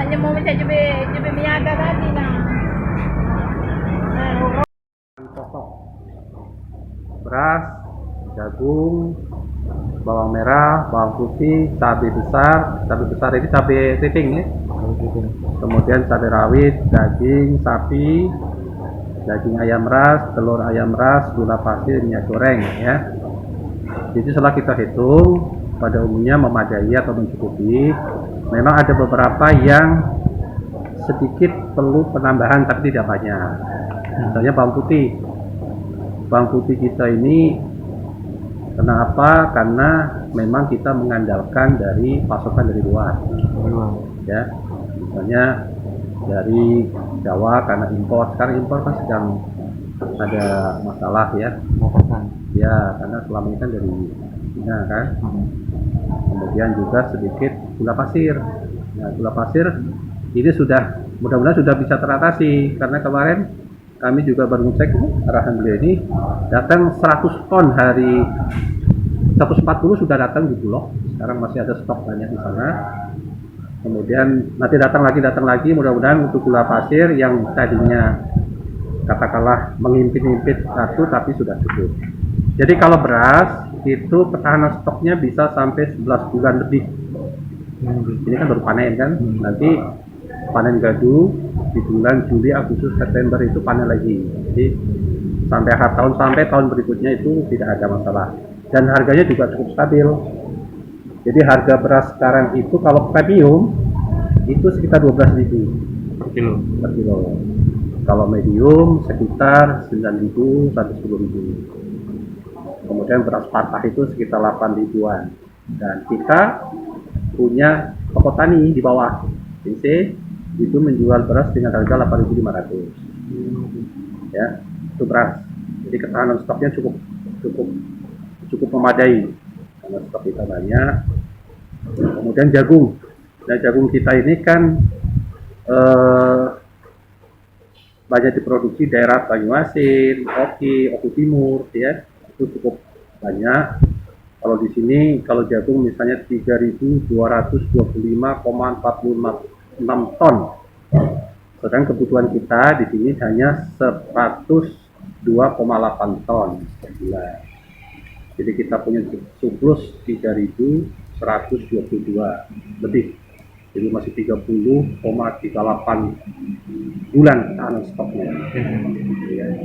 Hanya mau mencari jebe miaga tadi nah. Pokok beras, jagung, bawang merah, bawang putih, cabai besar ini cabai keriting ya. Kemudian cabai rawit, daging sapi, daging ayam ras, telur ayam ras, gula pasir, minyak goreng ya. Jadi setelah kita hitung, pada umumnya memadai atau mencukupi. Memang ada beberapa yang sedikit perlu penambahan tapi tidak banyak. Misalnya bawang putih. Bawang putih kita ini kenapa? Karena memang kita mengandalkan dari pasokan dari luar. Ya. Misalnya dari Jawa karena impor. Sekarang impor kan sedang ada masalah ya. Ya, karena selama ini kan dari Cina kan. Kemudian juga sedikit gula pasir. Nah, gula pasir ini sudah mudah-mudahan sudah bisa teratasi karena kemarin kami juga baru cek arahan beliau ini datang 100 ton hari 140 sudah datang di Bulog. Sekarang masih ada stok banyak di sana. Kemudian nanti datang lagi mudah-mudahan untuk gula pasir yang tadinya katakanlah mengimpit-impit satu tapi sudah cukup. Jadi kalau beras itu ketahanan stoknya bisa sampai 11 bulan lebih. Ini kan baru panen kan, nanti panen gadu di bulan Juli, Agustus, September itu panen lagi. Jadi sampai akhir tahun, sampai tahun berikutnya itu tidak ada masalah. Dan harganya juga cukup stabil. Jadi harga beras sekarang itu kalau premium itu sekitar 12.000 per kilo. Kalau medium sekitar 9.000 sampai 10.000. Kemudian beras patah itu sekitar 8.000-an. Dan kita punya toko tani di bawah DC itu menjual beras dengan harga 8.500. Ya, itu beras. Jadi ketahanan stoknya cukup memadai karena stok kita banyak. Kemudian jagung. Nah, jagung kita ini kan banyak diproduksi daerah Banyuasin, Oki Timur, ya itu cukup banyak. Kalau di sini kalau jagung misalnya 3.225,46 ton. Sedangkan kebutuhan kita di sini hanya 102,8 ton per bulan. Jadi kita punya surplus 3.122 lebih. Jadi masih 30,38 bulan tahanan stoknya. Ya.